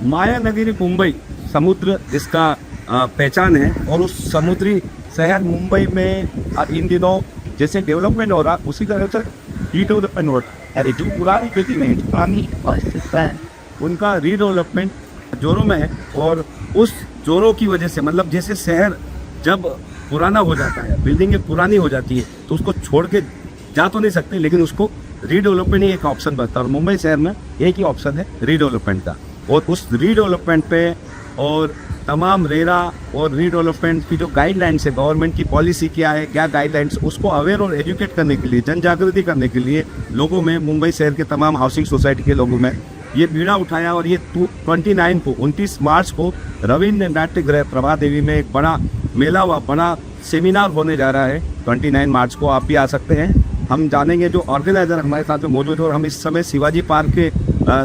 माया नगरी मुंबई समुद्र जिसका पहचान है, और उस समुद्री शहर मुंबई में इन दिनों जैसे डेवलपमेंट हो रहा उसी तरह से रीडेवलपमेंट हो रहा है। जो पुरानी बिल्डिंग है, पुरानी उनका रीडेवलपमेंट जोरों में है। और उस जोरों की वजह से मतलब जैसे शहर जब पुराना हो जाता है, बिल्डिंगें पुरानी हो जाती है, तो उसको छोड़ के जा तो नहीं सकते, लेकिन उसको रीडेवलपमेंट ही एक ऑप्शन बनता है। और मुंबई शहर में एक ही ऑप्शन है रीडेवलपमेंट का। और उस रीडेवलपमेंट पे और तमाम रेरा और रीडेवलपमेंट की जो गाइडलाइंस है, गवर्नमेंट की पॉलिसी क्या है, क्या गाइडलाइंस, उसको अवेयर और एजुकेट करने के लिए, जन जागृति करने के लिए लोगों में, मुंबई शहर के तमाम हाउसिंग सोसाइटी के लोगों में ये बीड़ा उठाया। और ये 29 मार्च को रविंद्र नाट्य गृह प्रभा देवी में एक बड़ा मेला व बड़ा सेमिनार होने जा रहा है। 29 मार्च को आप भी आ सकते हैं। हम जानेंगे जो ऑर्गेनाइजर हमारे साथ में मौजूद है, और हम इस समय शिवाजी पार्क के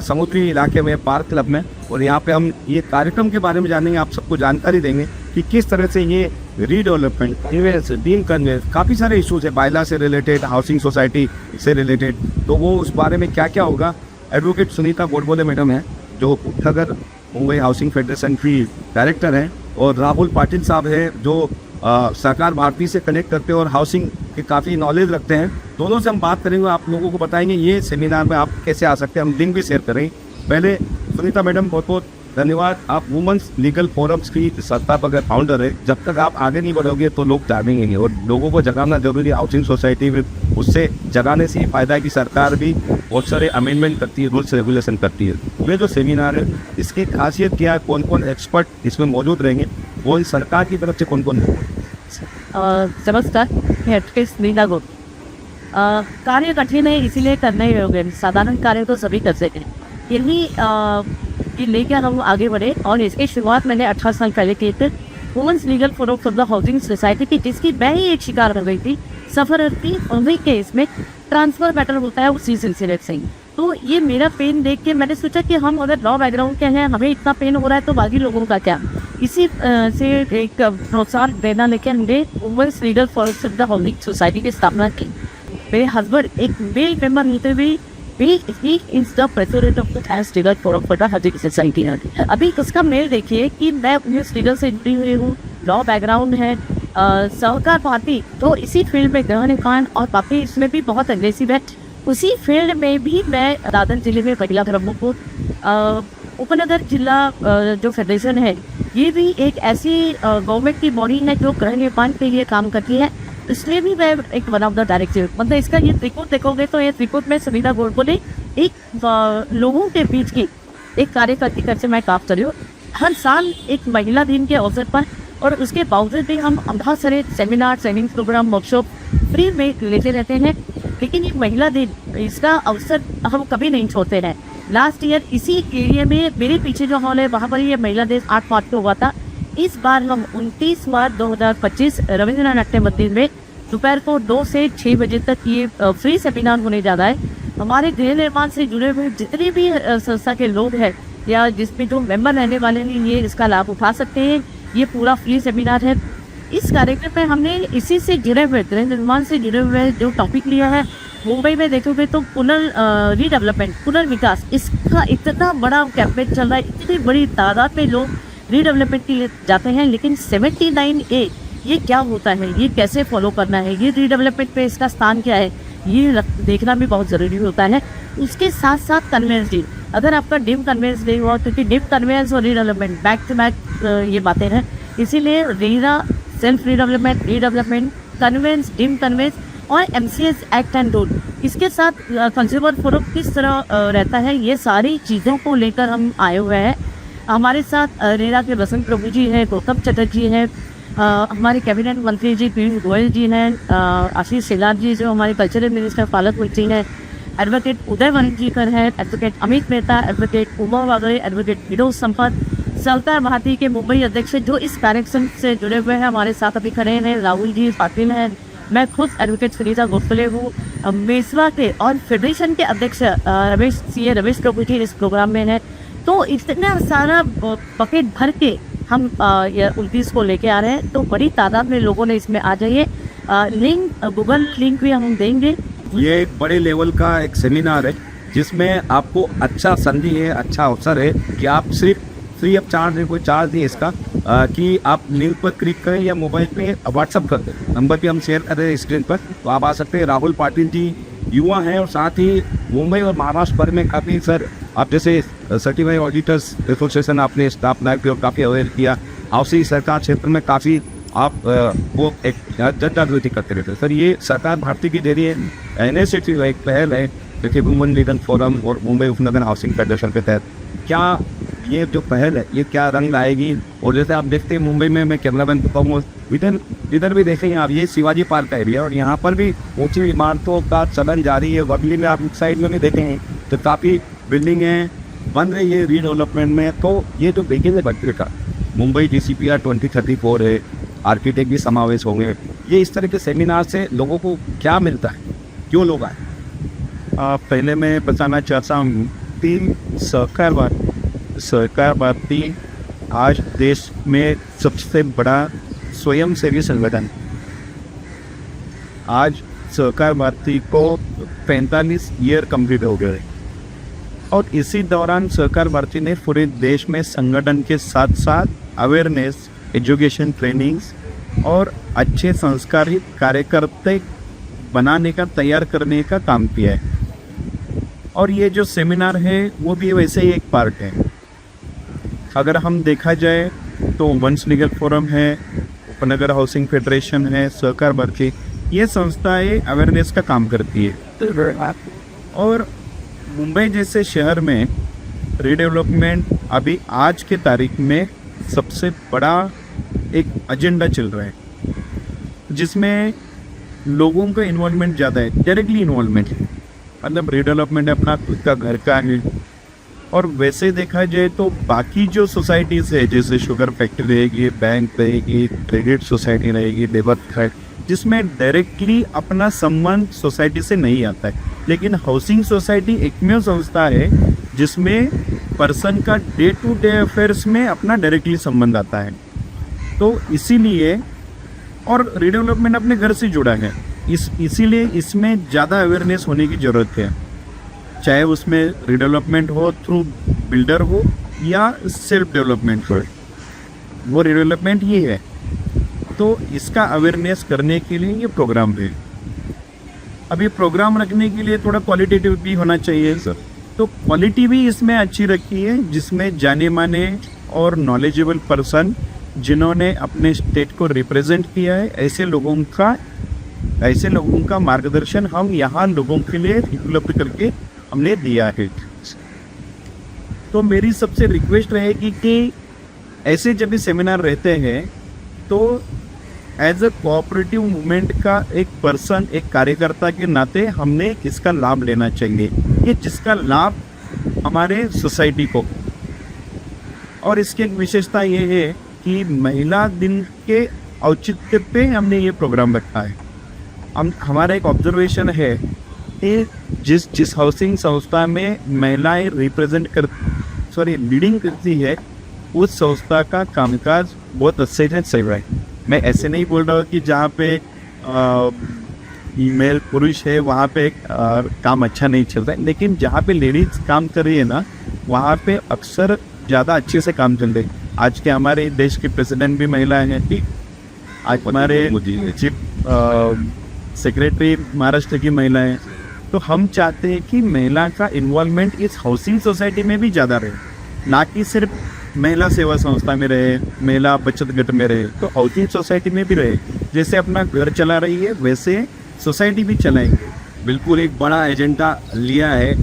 समुद्री इलाके में पार्क क्लब में, और यहाँ पे हम ये कार्यक्रम के बारे में जानेंगे, आप सबको जानकारी देंगे कि किस तरह से ये रीडेवलपमेंट, कन्वेंस, डीम कन्वेंस, काफ़ी सारे इशूज़ है बायला से रिलेटेड, हाउसिंग सोसाइटी से रिलेटेड, तो वो उस बारे में क्या क्या होगा। एडवोकेट सुनीता गोडबोले मैडम है जो उपनगर मुंबई हाउसिंग फेडरेशन की डायरेक्टर हैं, और राहुल पाटिल साहब है जो सरकार भारती से कनेक्ट करते हैं और हाउसिंग की काफ़ी नॉलेज रखते हैं। दोनों से हम बात करेंगे, आप लोगों को बताएंगे ये सेमिनार में आप कैसे आ सकते हैं, हम लिंक भी शेयर करेंगे। पहले सुनीता मैडम बहुत बहुत धन्यवाद। आप वुमेंस लीगल फोरम्स की संस्थापक फाउंडर है। जब तक आप आगे नहीं बढ़ोगे तो लोग जानेंगे, और लोगों को जगाना जरूरी है हाउसिंग सोसाइटी में। उससे जगाने से ये फायदा है कि सरकार भी बहुत सारे अमेंडमेंट करती है, रूल्स रेगुलेशन करती है। ये जो सेमिनार है इसकी खासियत क्या है, कौन कौन एक्सपर्ट इसमें मौजूद रहेंगे, वो सरकार की तरफ से कौन कौन नमस्कार, मैं एडवोकेट नीला गोप। कार्य कठिन है इसीलिए करना ही होगा, साधारण कार्य तो सभी कर सकते हैं। यही ये लेकर हम आगे बढ़े, और इसकी शुरुआत मैंने 18 साल पहले की थी women's legal forum for the housing society की, जिसकी मैं ही एक शिकार हो गई थी, सफर थी। उन्हीं केस में ट्रांसफर मैटर होता है उसी सिलसिले से। तो ये मेरा पेन देख के मैंने सोचा कि हम अगर लॉ बैकग्राउंड के हैं, हमें इतना पेन हो रहा है, तो बाकी लोगों का क्या। इसी से एक प्रोत्साहन देना लेके हमने women's legal forum for the housing society की स्थापना की। मेरे हस्बैंड एक मेल मेंबर होते हुए he is the president of the Trans Legal Forum for the Housing Society। अभी उसका मेल देखिए कि मैं उस लीगल से जुड़ी हुई हूँ, लॉ बैकग्राउंड है, सहकार भारती तो इसी फील्ड में गृह निर्माण और बाकी इसमें भी बहुत अग्रेसिव है। उसी फील्ड में भी मैं दादर जिले में महिला ब्रह्मपुर उपनगर जिला जो फेडरेशन है, ये भी एक ऐसी गवर्नमेंट की बॉडी है जो गृह निर्माण के लिए काम करती है। इसलिए भी मैं एक वन ऑफ द डायरेक्टर, मतलब इसका ये त्रिकोण देखोगे तो ये त्रिकोण में सुनीता गोडबोले एक लोगों के बीच की एक कार्यकर्ती करके मैं काम कर रही हूँ। हर साल एक महिला दिन के अवसर पर, और उसके बावजूद भी हम बहुत सारे seminar, training programme, workshop free में लेते रहते हैं। लेकिन ये महिला दिन, इसका अवसर हम कभी नहीं छोड़ते हैं। लास्ट ईयर इसी एरिया में मेरे पीछे जो हॉल है वहाँ पर ये महिला दिन 8 मार्च को हुआ था। इस बार हम 29 मार्च 2025 रविंद्र नाट्य मंदिर में दोपहर को 2 से 6 बजे तक ये फ्री सेमिनार होने जा रहा है। हमारे गृह निर्माण से जुड़े हुए जितने भी संस्था के लोग हैं या जिसमें जो मेंबर रहने वाले हैं, ये इसका लाभ उठा सकते हैं। ये पूरा फ्री सेमिनार है। इस कार्यक्रम में हमने इसी से जुड़े हुए, गृह निर्माण से जुड़े हुए जो टॉपिक लिया है, मुंबई में देखोगे तो रीडेवलपमेंट, पुनर्विकास, इसका इतना बड़ा कैंपेन चल रहा है। इतनी बड़ी तादाद में लोग रीडेवलपमेंट के लिए जाते हैं, लेकिन 79A ये क्या होता है, ये कैसे फॉलो करना है, ये रीडेवलपमेंट पे इसका स्थान क्या है, ये देखना भी बहुत ज़रूरी होता है। उसके साथ साथ कन्वेंस डील, अगर आपका डीम कन्वेंस नहीं हुआ, क्योंकि डीम कन्वेंस और रीडेवलपमेंट बैक टू बैक ये बातें हैं, इसीलिए RERA, self redevelopment, conveyance, deemed conveyance और MCS एक्ट एंड रूल, इसके साथ कंज्यूमर फोरम किस तरह रहता है, ये सारी चीज़ों को लेकर हम आए हुए हैं। हमारे साथ रेरा के बसंत प्रभु जी हैं, गौतम चटर्जी हैं, हमारे कैबिनेट मंत्री जी पीयूष गोयल जी हैं, आशीष शेलार जी जो हमारे कल्चरल मिनिस्टर पालक जी हैं, एडवोकेट उदय वंजीकर है, advocate Amit Mehta, advocate Uma Wagde, advocate Vinod Sampat, सरकार भारती के मुंबई अध्यक्ष जो इस कार्यक्रम से जुड़े हुए हैं, हमारे साथ अभी खड़े हैं, राहुल जी पाटिल हैं, मैं खुद एडवोकेट सुनीता गोडबोले हूँ, मेसवा के और फेडरेशन के अध्यक्ष रमेश प्रभु जी इस प्रोग्राम में हैं। तो इतना सारा बकेट भर के हम 29 को लेके आ रहे हैं, तो बड़ी तादाद में लोगों ने इसमें आ जाइए। लिंक, गूगल लिंक भी हम देंगे। ये एक बड़े लेवल का एक सेमिनार है जिसमें आपको अच्छा संधि है, अच्छा अवसर है कि आप सिर्फ फ्री ऑफ चार्ज है, कोई चार्ज नहीं है इसका, कि आप लिंक पर क्लिक करें या मोबाइल पे व्हाट्सअप कर दें, नंबर भी हम शेयर कर रहे हैं स्क्रीन पर, तो आप आ सकते हैं। राहुल पाटिल जी युवा हैं और साथ ही मुंबई और महाराष्ट्र भर में काफ़ी सर आप जैसे सर्टिफाइड ऑडिटर्स एसोसिएशन आपने स्टाफ नायक और काफ़ी अवेयर किया, हाउसिंग सरकार क्षेत्र में काफ़ी आप वो एक जनजागृति करते रहते हैं सर। ये सरकार भारतीय की दे रही है इनिशिएटिव, एक पहल है देखिए वुमेन लीडर फोरम और मुंबई उपनगर हाउसिंग फेडरेशन के तहत। क्या ये जो पहल है ये क्या रंग लाएगी? और जैसे आप देखते हैं मुंबई में मैं कैमरा मैन बताऊँ हूँ, इधर भी देखेंगे आप, ये शिवाजी पार्क का एरिया और यहाँ पर भी ऊंची इमारतों का चलन जारी है। वर्ली में आप साइड में भी देखेंगे तो काफ़ी बिल्डिंगें बन रही है रीडेवलपमेंट में। तो ये जो बेगिन है बच्चे का मुंबई DCPR 2034 है, आर्किटेक्ट भी समावेश होंगे। ये इस तरह के सेमिनार से लोगों को क्या मिलता है, क्यों लोग आए? पहले मैं बताना चाहता हूँ कि सरकार भारती आज देश में सबसे बड़ा स्वयंसेवी संगठन। आज सरकार भारती को 45 ईयर कंप्लीट हो गए और इसी दौरान सरकार भारती ने पूरे देश में संगठन के साथ साथ अवेयरनेस, एजुकेशन, ट्रेनिंग्स और अच्छे संस्कारित कार्यकर्ता बनाने का, तैयार करने का काम किया है। और ये जो सेमिनार है वो भी वैसे ही एक पार्ट है। अगर हम देखा जाए तो वंश लीगल फोरम है, उपनगर हाउसिंग फेडरेशन है, सरकार भारती, ये संस्थाएं अवेयरनेस का काम करती है। और मुंबई जैसे शहर में रीडेवलपमेंट अभी आज के तारीख में सबसे बड़ा एक एजेंडा चल रहा है, जिसमें लोगों का इन्वॉल्वमेंट ज़्यादा है, डायरेक्टली इन्वॉल्वमेंट, मतलब रीडेवलपमेंट अपना खुद का घर का है। और वैसे देखा जाए तो बाकी जो सोसाइटीज़ है, जैसे शुगर फैक्ट्री रहेगी, बैंक रहेगी, क्रेडिट सोसाइटी रहेगी, लेबर थ्रेड, जिसमें डायरेक्टली अपना संबंध सोसाइटी से नहीं आता है, लेकिन हाउसिंग सोसाइटी एकमेव संस्था है जिसमें पर्सन का डे टू डे अफेयर्स में अपना डायरेक्टली संबंध आता है। तो इसीलिए, और रीडेवलपमेंट अपने घर से जुड़ा है, इसीलिए इसमें ज़्यादा अवेयरनेस होने की ज़रूरत है, चाहे उसमें रीडेवलपमेंट हो थ्रू बिल्डर हो या सेल्फ डेवलपमेंट हो, वो रीडेवलपमेंट ही है। तो इसका अवेयरनेस करने के लिए ये प्रोग्राम है। अब ये प्रोग्राम रखने के लिए थोड़ा क्वालिटेटिव भी होना चाहिए सर, तो क्वालिटी भी इसमें अच्छी रखी है, जिसमें जाने माने और नॉलेजेबल पर्सन जिन्होंने अपने स्टेट को रिप्रेजेंट किया है, ऐसे लोगों का मार्गदर्शन हम यहाँ लोगों के लिए उपलब्ध करके हमने दिया है। तो मेरी सबसे रिक्वेस्ट रहेगी कि ऐसे जब भी सेमिनार रहते हैं तो एज अ कोऑपरेटिव मूवमेंट का एक पर्सन, एक कार्यकर्ता के नाते हमने इसका लाभ लेना चाहिए, ये जिसका लाभ हमारे सोसाइटी को। और इसकी एक विशेषता ये है कि महिला दिन के औचित्य पे हमने ये प्रोग्राम रखा है। हमारा एक ऑब्जर्वेशन है कि जिस हाउसिंग संस्था में महिलाएं लीडिंग करती है, उस संस्था का कामकाज बहुत अच्छे से चल रहा है। मैं ऐसे नहीं बोल रहा हूँ कि जहाँ पे मेल पुरुष है वहाँ पे काम अच्छा नहीं चल रहा है, लेकिन जहाँ पे लेडीज काम कर रही है ना, वहाँ पे अक्सर ज़्यादा अच्छे से काम चल रहे हैं। आज के हमारे देश के प्रेसिडेंट भी महिलाएं हैं, ठीक, आज हमारे चीफ सेक्रेटरी महाराष्ट्र की महिलाएं। तो हम चाहते हैं कि महिला का इन्वॉल्वमेंट इस हाउसिंग सोसाइटी में भी ज़्यादा रहे, ना कि सिर्फ महिला सेवा संस्था में रहे, महिला बचत गट में रहे, तो हाउसिंग सोसाइटी में भी रहे। जैसे अपना घर चला रही है वैसे सोसाइटी भी चलाएंगे। बिल्कुल एक बड़ा एजेंडा लिया है।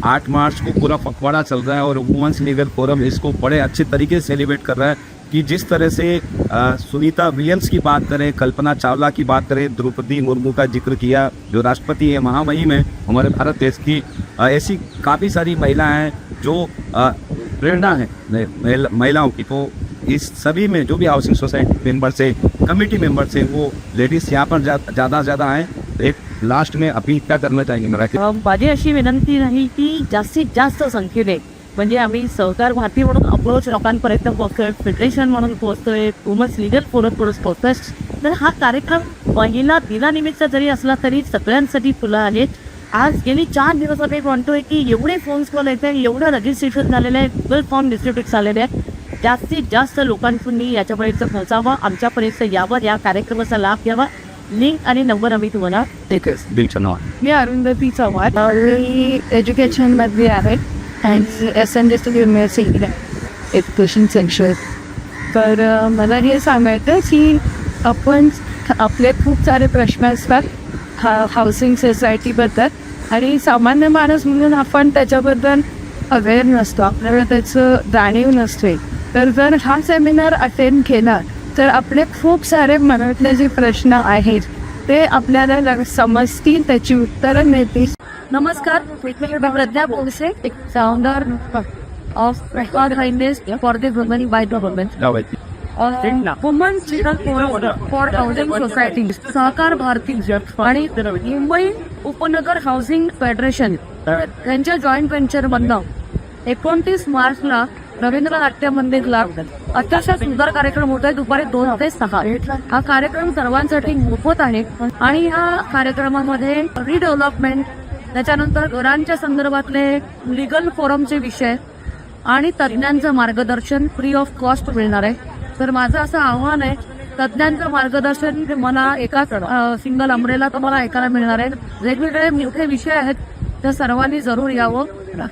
8 मार्च को पूरा पखवाड़ा चल रहा है और वुमेन्स लीगल फोरम इसको बड़े अच्छे तरीके से सेलिब्रेट कर रहा है कि जिस तरह से सुनीता विलियम्स की बात करें, कल्पना चावला की बात करें, द्रौपदी मुर्मू का जिक्र किया जो राष्ट्रपति है, महामहिम है हमारे भारत देश की, ऐसी काफ़ी सारी महिलाएं हैं जो प्रेरणा है महिलाओं की। तो इस सभी में जो भी हाउसिंग सोसाइटी मेंबर्स है, कमिटी मेंबर्स है, वो लेडीज यहाँ पर ज़्यादा आए। एक लास्ट में अपील क्या करना चाहेंगे मेरा? माझी अशी विनंती नाही की जास्तीत जास्त संख्येने, म्हणजे आम्ही सहकार भारती म्हणून अप्रोच लोकांपर्यंत पोहोचतोय, फेडरेशन म्हणून पोहोचतोय, वुमन्स लीगल फोरम म्हणून पोहोचतोय। तर हा कार्यक्रम महिला दिनानिमित्त जरी असला तरी सगळ्यांसाठी खुला आहे आज गेली 4 दिवस आम्ही म्हणतोय की एवढे फोन्स कॉल येत आहे, एवढं रजिस्ट्रेशन झालेलं आहे, गुगल फॉर्म डिस्ट्रीब्यूट झालेले आहे. जास्तीत जास्त लोकांनी याच्यापर्यंत पोहोचावं, आमच्यापर्यंत यावं, या कार्यक्रमाचा लाभ घ्यावा. लिंक आणि नंबर आम्ही तुम्हाला देतोच. मी अरुंधती चव्हाण, मी एज्युकेशनमध्ये आहे आणि SNDS युनिव्हर्सिटीला एज्युकेशन सेक्शन. तर मला हे सांगायचं की आपण आपले खूप सारे प्रश्न असतात हाऊसिंग सोसायटीबद्दल आणि सामान्य माणूस म्हणून आपण त्याच्याबद्दल अवेअर नसतो, आपल्याला त्याचं जाणीव नसते. तर जर हा सेमिनार अटेंड केला तर आपले खूप सारे मनातले जे प्रश्न आहेत ते आपल्याला समजतील, त्याची उत्तरं मिळतील. नमस्कार, मी Pragya Bolse, founder of kindness for the woman by the woman. Woman children for housing society, Sahakar Bharati आणि मुंबई उपनगर हाऊसिंग फेडरेशन यांच्या जॉईंट व्हेंचरमधनं 29 मार्चला रवींद्र नाट्य मंदिरला अत्यंत सुंदर कार्यक्रम होत आहे. दुपारी 2 ते 6 हा कार्यक्रम सर्वांसाठी मोफत आहे आणि ह्या कार्यक्रमामध्ये रिडेव्हलपमेंट, त्याच्यानंतर घरांच्या संदर्भातले लिगल फोरमचे विषय आणि तज्ज्ञांचं मार्गदर्शन फ्री ऑफ कॉस्ट मिळणार आहे. तर माझं असं आव्हान आहे, तज्ज्ञांचं मार्गदर्शन मला एका सिंगल अमरेला तुम्हाला ऐकायला मिळणार आहे. वेगवेगळे मोठे विषय आहेत, तर सर्वांनी जरूर यावं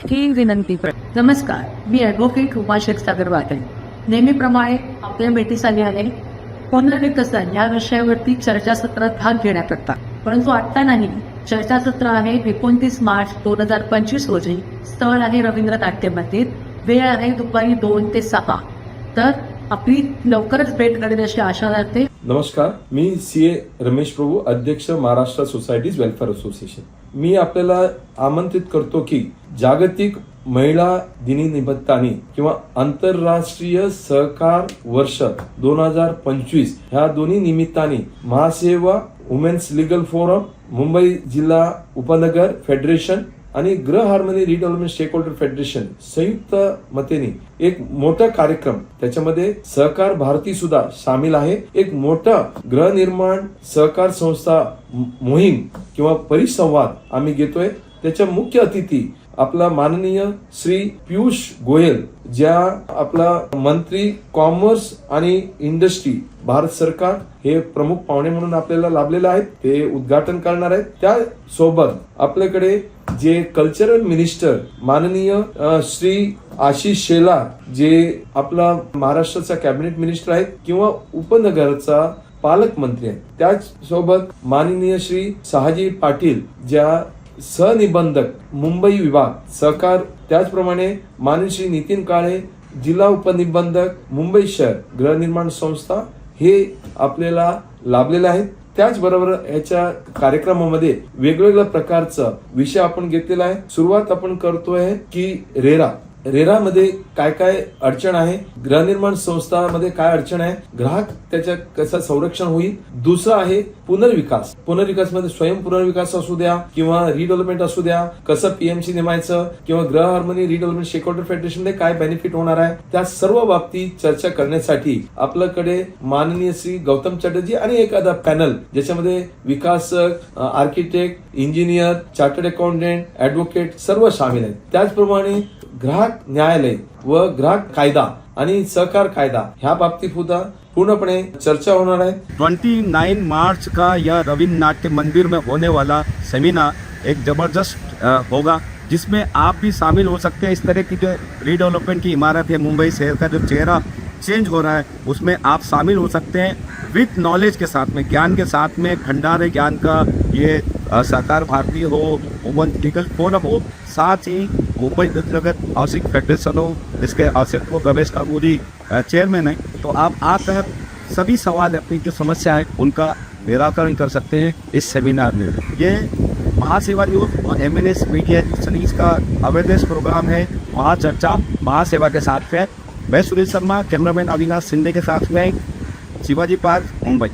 ही विनंती. नमस्कार, मी ॲडव्होकेट उमाशेख सागर वाटे. नेहमीप्रमाणे आपल्या भेटीस आली आहे. कोणत्याही कसं या विषयावरती चर्चासत्रात भाग घेण्याकरता, परंतु आत्ता नाही. चर्चासत्र आहे 29 मार्च 2025 रोजी. स्थळ आहे रवींद्र नाट्य मंदिर. वेळ आहे दुपारी 2 ते 6. तर आपली लवकरच भेट घडेल अशी आशा राहते. नमस्कार, मी CA रमेश प्रभू, अध्यक्ष महाराष्ट्र सोसायटीज वेलफेअर असोसिएशन. मी आपल्याला आमंत्रित करतो की जागतिक महिला दिनानिमित्ताने किंवा आंतरराष्ट्रीय सहकार वर्ष 2025 ह्या दोन्ही निमित्ताने Mahaseva women's legal forum, Mumbai जिल्हा उपनगर फेडरेशन आणि Griha harmony redevelopment stakeholder federation संयुक्त मतेने एक मोठा कार्यक्रम, त्याच्यामध्ये सहकार भारती सुद्धा सामील आहे. एक मोठा गृहनिर्माण सहकार संस्था मोहीम किंवा परिसंवाद आम्ही घेतोय. त्याच्या मुख्य अतिथी आपला माननीय श्री पियुष गोयल, ज्या आपला मंत्री कॉमर्स आणि इंडस्ट्री भारत सरकार हे प्रमुख पाहुणे म्हणून आपल्याला लाभलेले आहेत, ते उद्घाटन करणार आहेत. त्यासोबत आपल्याकडे जे कल्चरल मिनिस्टर माननीय श्री आशिष शेलार, जे आपला महाराष्ट्राचा कॅबिनेट मिनिस्टर आहेत किंवा उपनगरचा पालकमंत्री आहेत, त्याचसोबत माननीय श्री शहाजी पाटील, ज्या सहनिबंधक मुंबई विभाग सहकार, त्याचप्रमाणे माननीय श्री नितीन काळे, जिल्हा उपनिबंधक मुंबई शहर गृहनिर्माण संस्था, हे आपल्याला लाभलेले आहेत. त्याचबरोबर याच्या कार्यक्रमामध्ये वेगवेगळ्या प्रकारचा विषय आपण घेतलेला आहे. सुरुवात आपण करतोय की रेरामध्ये काय काय अडचण आहे, गृहनिर्माण संस्थामध्ये काय अडचण आहे, ग्राहक त्याच्या कसं संरक्षण होईल. दुसरं आहे पुनर्विकासमध्ये स्वयं पुनर्विकास असू द्या किंवा रिडेव्हलपमेंट असू द्या, कसं PMC नेमायचं किंवा गृह हार्मनी रिडेव्हलपमेंट स्टेक होल्डर फेडरेशनने काय बेनिफिट होणार आहे, त्या सर्व बाबतीत चर्चा करण्यासाठी आपल्याकडे माननीय श्री गौतम चटर्जी आणि एखादा पॅनल, ज्याच्यामध्ये विकासक, architect, engineer, chartered accountant, advocate सर्व सामील आहेत. त्याचप्रमाणे ग्राहक न्यायालय व ग्राहक कायदा आणि सहकार कायदा ह्या बाबतीत सुद्धा पूर्णपणे चर्चा होणार है. 29 मार्च का यह रवींद्र नाट्य मंदिर में होने वाला सेमिनार एक जबरदस्त होगा, जिसमें आप भी शामिल हो सकते हैं. इस तरह की जो रीडेवलपमेंट की इमारत है, मुंबई शहर का जो चेहरा चेंज हो रहा है, उसमें आप शामिल हो सकते हैं विथ नॉलेज के साथ में, ज्ञान के साथ में. खंडार ज्ञान का ये सहकार भारती हो, वुमन लीगल फोरम हो, साथ ही मुंबई उपनगर हाउसिंग फेडरेशन हो, इसके अध्यक्ष रमेश काबूरी चेयरमैन है. तो आप आकर सभी सवाल, अपनी जो समस्या है उनका निराकरण कर सकते हैं इस सेमिनार में. ये महासेवा यूथ और MNS मीडिया स्टडीज का अवेयरनेस प्रोग्राम है. महाचर्चा महासेवा के साथ है. मैं सुरेश शर्मा, कैमरामैन अविनाश सिंधे के साथ में, शिवाजी पार्क, मुंबई.